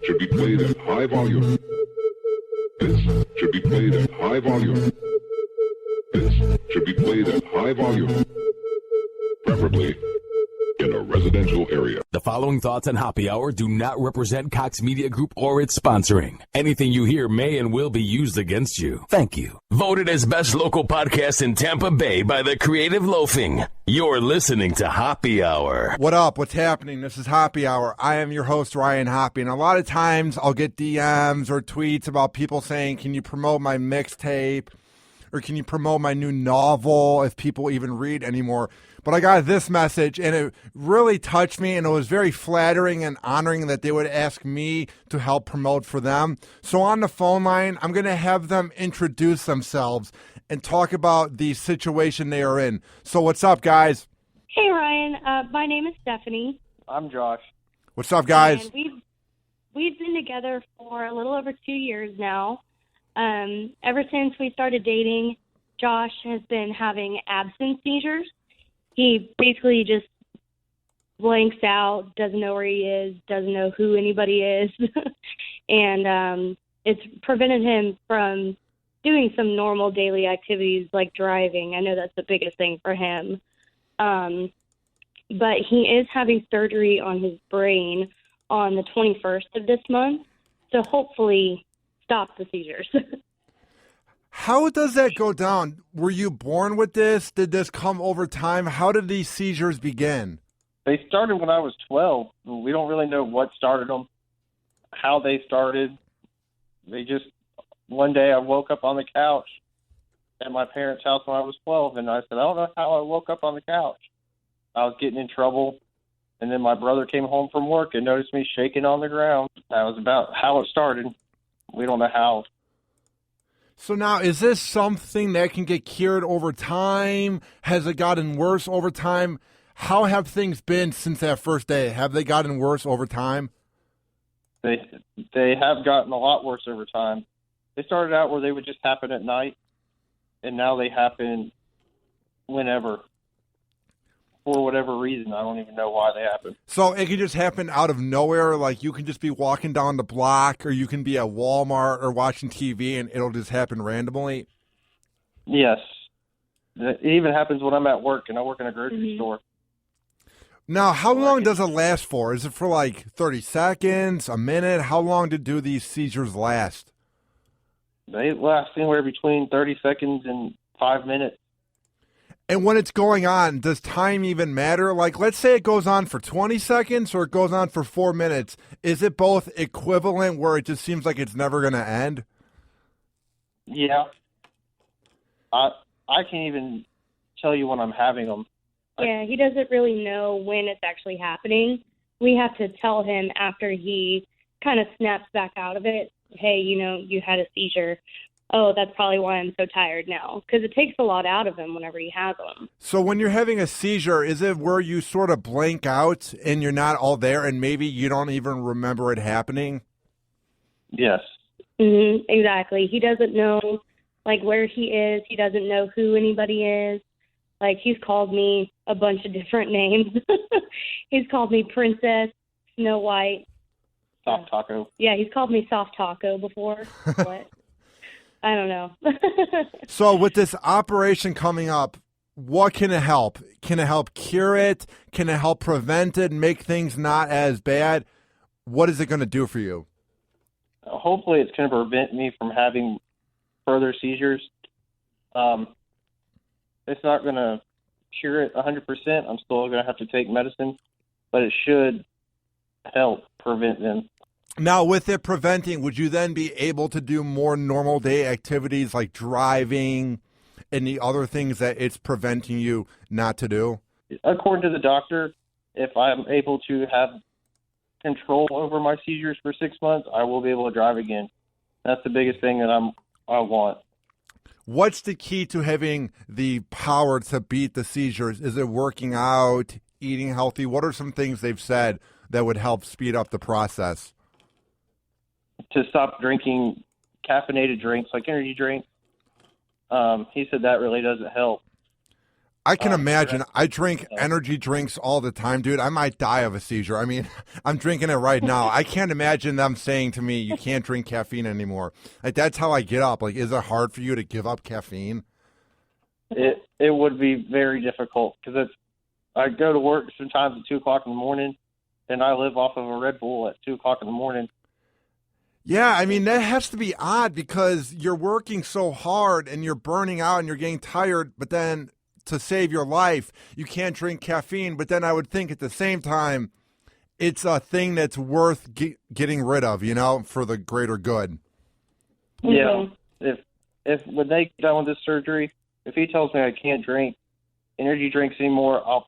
should be played at high volume. This should be played at high volume. This should be played at high volume. Preferably in a residential area. The following thoughts on Happy Hour do not represent Cox Media Group or its sponsoring. Anything you hear may and will be used against you. Thank you. Voted as best local podcast in Tampa Bay by the Creative Loafing. You're listening to Happy Hour. What up? What's happening? This is Happy Hour. I am your host, Ryan Hoppy. And a lot of times I'll get DMs or tweets about people saying, can you promote my mixtape? Or can you promote my new novel if people even read anymore? But I got this message, and it really touched me, and it was very flattering and honoring that they would ask me to help promote for them. So on the phone line, I'm going to have them introduce themselves and talk about the situation they are in. So what's up, guys? Hey, Ryan. My name is Stephanie. I'm Josh. What's up, guys? And we've been together for a little over 2 years now. Ever since we started dating, Josh has been having absence seizures. He basically just blanks out, doesn't know where he is, doesn't know who anybody is. And it's prevented him from doing some normal daily activities like driving. I know that's the biggest thing for him. But he is having surgery on his brain on the 21st of this month. So hopefully stop the seizures. How does that go down? Were you born with this? Did this come over time? How did these seizures begin? They started when I was 12. We don't really know what started them, how they started. They just, one day I woke up on the couch at my parents' house when I was 12, and I said, I don't know how I woke up on the couch. I was getting in trouble, and then my brother came home from work and noticed me shaking on the ground. That was about how it started. We don't know how. So now, is this something that can get cured over time? Has it gotten worse over time? How have things been since that first day? Have they gotten worse over time? They have gotten a lot worse over time. They started out where they would just happen at night, and now they happen whenever. For whatever reason. I don't even know why they happen. So it can just happen out of nowhere, like you can just be walking down the block, or you can be at Walmart or watching TV, and it'll just happen randomly? Yes. It even happens when I'm at work, and I work in a grocery store. Now, how long does it last for? Is it for like 30 seconds, a minute? How long do these seizures last? They last anywhere between 30 seconds and 5 minutes. And when it's going on, does time even matter? Like, let's say it goes on for 20 seconds or it goes on for 4 minutes. Is it both equivalent where it just seems like it's never going to end? Yeah. I can't even tell you when I'm having them. Yeah, he doesn't really know when it's actually happening. We have to tell him after he kind of snaps back out of it, hey, you had a seizure. Oh, that's probably why I'm so tired now, because it takes a lot out of him whenever he has them. So when you're having a seizure, is it where you sort of blank out and you're not all there and maybe you don't even remember it happening? Yes. Mm-hmm, exactly. He doesn't know, where he is. He doesn't know who anybody is. He's called me a bunch of different names. He's called me Princess, Snow White. Soft Taco. Yeah, he's called me Soft Taco before. What? I don't know. So with this operation coming up, what can it help? Can it help cure it? Can it help prevent it and make things not as bad? What is it going to do for you? Hopefully it's going to prevent me from having further seizures. It's not going to cure it 100%. I'm still going to have to take medicine, but it should help prevent them. Now, with it preventing, would you then be able to do more normal day activities like driving and the other things that it's preventing you not to do? According to the doctor, if I'm able to have control over my seizures for 6 months, I will be able to drive again. That's the biggest thing that I want. What's the key to having the power to beat the seizures? Is it working out, eating healthy? What are some things they've said that would help speed up the process? To stop drinking caffeinated drinks like energy drinks. He said that really doesn't help. I can imagine. I drink energy drinks all the time, dude. I might die of a seizure. I mean, I'm drinking it right now. I can't imagine them saying to me, you can't drink caffeine anymore. Like, that's how I get up. Like, is it hard for you to give up caffeine? It would be very difficult because I go to work sometimes at 2 o'clock in the morning, and I live off of a Red Bull at 2 o'clock in the morning. Yeah, I mean, that has to be odd because you're working so hard and you're burning out and you're getting tired, but then to save your life, you can't drink caffeine. But then I would think at the same time, it's a thing that's worth getting rid of, you know, for the greater good. Yeah. If when they get done with this surgery, if he tells me I can't drink energy drinks anymore, I'll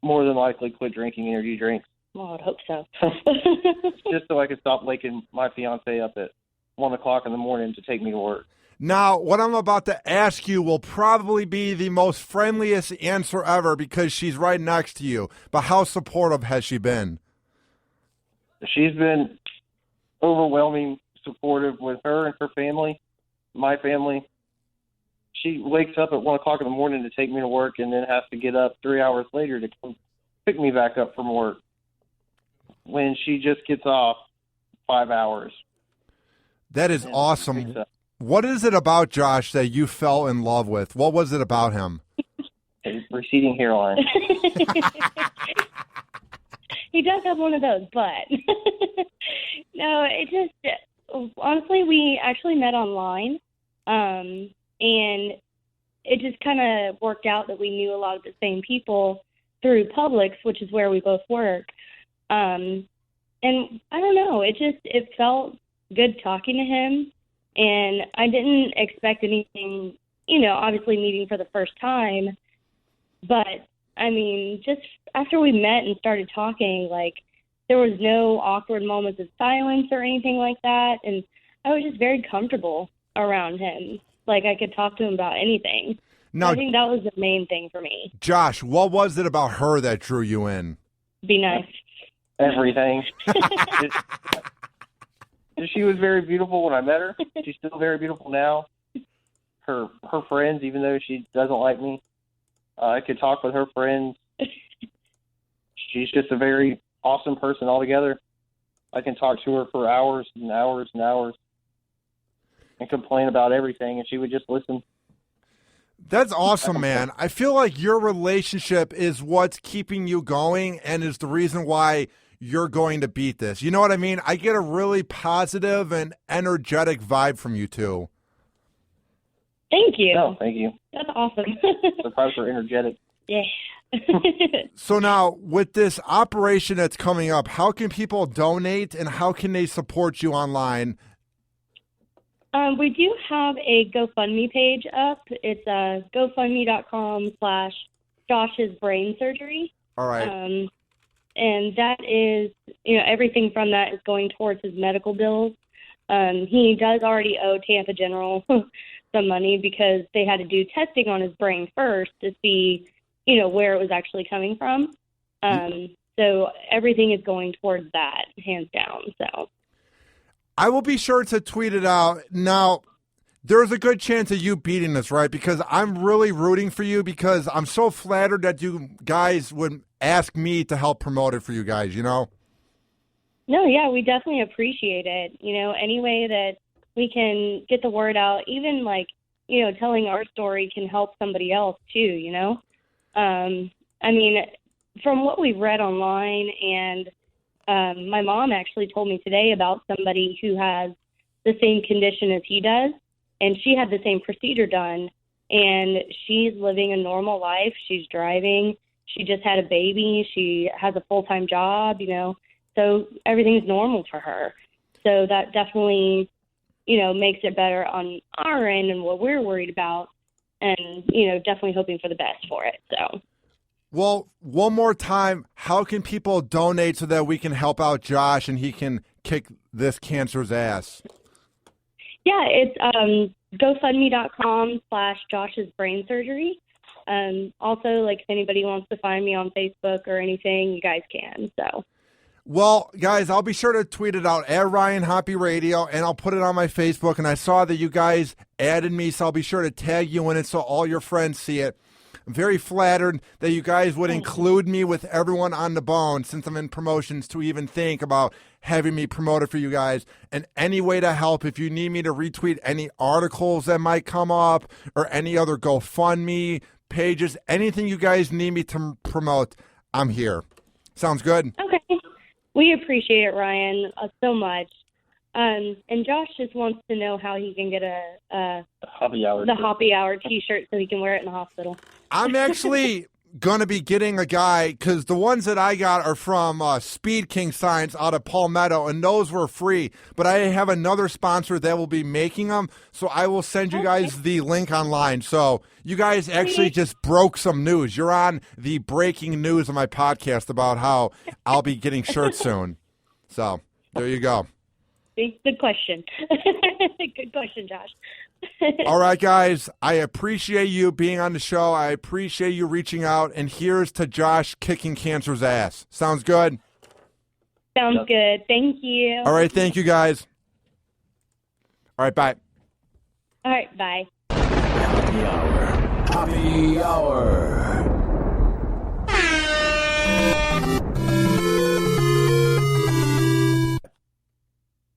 more than likely quit drinking energy drinks. Well, I'd hope so. Just so I can stop waking my fiance up at 1 o'clock in the morning to take me to work. Now, what I'm about to ask you will probably be the most friendliest answer ever because she's right next to you. But how supportive has she been? She's been overwhelming supportive with her and her family, my family. She wakes up at 1 o'clock in the morning to take me to work and then has to get up 3 hours later to come pick me back up from work when she just gets off 5 hours. That is awesome. What is it about Josh that you fell in love with? What was it about him? His receding hairline. He does have one of those, but no, it just, honestly, we actually met online, and it just kind of worked out that we knew a lot of the same people through Publix, which is where we both work. And I don't know, it felt good talking to him, and I didn't expect anything, you know, obviously meeting for the first time, but I mean, just after we met and started talking, like, there was no awkward moments of silence or anything like that, and I was just very comfortable around him. Like, I could talk to him about anything. Now, I think that was the main thing for me. Josh, what was it about her that drew you in? Be nice. Everything. She was very beautiful when I met her. She's still very beautiful now. Her friends, even though she doesn't like me, I could talk with her friends. She's just a very awesome person altogether. I can talk to her for hours and hours and hours and complain about everything, and she would just listen. That's awesome, man. I feel like your relationship is what's keeping you going and is the reason why you're going to beat this. You know what I mean? I get a really positive and energetic vibe from you two. Thank you. No, thank you. That's awesome. Surprised we're energetic. Yeah. So now, with this operation that's coming up, how can people donate and how can they support you online? We do have a GoFundMe page up. It's GoFundMe.com/Josh's brain surgery. All right. And that is, you know, everything from that is going towards his medical bills. He does already owe Tampa General some money because they had to do testing on his brain first to see, you know, where it was actually coming from. So everything is going towards that, hands down. So I will be sure to tweet it out. Now, there's a good chance of you beating this, right? Because I'm really rooting for you because I'm so flattered that you guys would ask me to help promote it for you guys, you know? No, yeah, we definitely appreciate it. You know, any way that we can get the word out, even like, you know, telling our story can help somebody else too, you know? I mean, from what we've read online, and my mom actually told me today about somebody who has the same condition as he does, and she had the same procedure done, and she's living a normal life. She's driving. She just had a baby. She has a full-time job, you know, so everything's normal for her. So that definitely, you know, makes it better on our end and what we're worried about, and, you know, definitely hoping for the best for it. So, well, one more time, how can people donate so that we can help out Josh and he can kick this cancer's ass? yeah, it's GoFundMe.com/Josh's brain surgery. Also, like, if anybody wants to find me on Facebook or anything, you guys can. So, well, guys, I'll be sure to tweet it out at Ryan Hoppy Radio, and I'll put it on my Facebook. And I saw that you guys added me, so I'll be sure to tag you in it so all your friends see it. I'm very flattered that you guys would include me with everyone on the bone since I'm in promotions to even think about having me promoted for you guys. And any way to help, if you need me to retweet any articles that might come up or any other GoFundMe pages, anything you guys need me to promote, I'm here. Sounds good? Okay. We appreciate it, Ryan, so much. And Josh just wants to know how he can get the Hoppy Hour T-shirt so he can wear it in the hospital. I'm actually going to be getting a guy, because the ones that I got are from Speed King Science out of Palmetto, and those were free. But I have another sponsor that will be making them, so I will send you guys the link online. So you guys actually just broke some news. You're on the breaking news of my podcast about how I'll be getting shirts soon. So there you go. Good question. Good question, Josh. All right, guys. I appreciate you being on the show. I appreciate you reaching out. And here's to Josh kicking cancer's ass. Sounds good? Sounds good. Thank you. All right. Thank you, guys. All right. Bye. All right. Bye. Happy Hour. Happy Hour.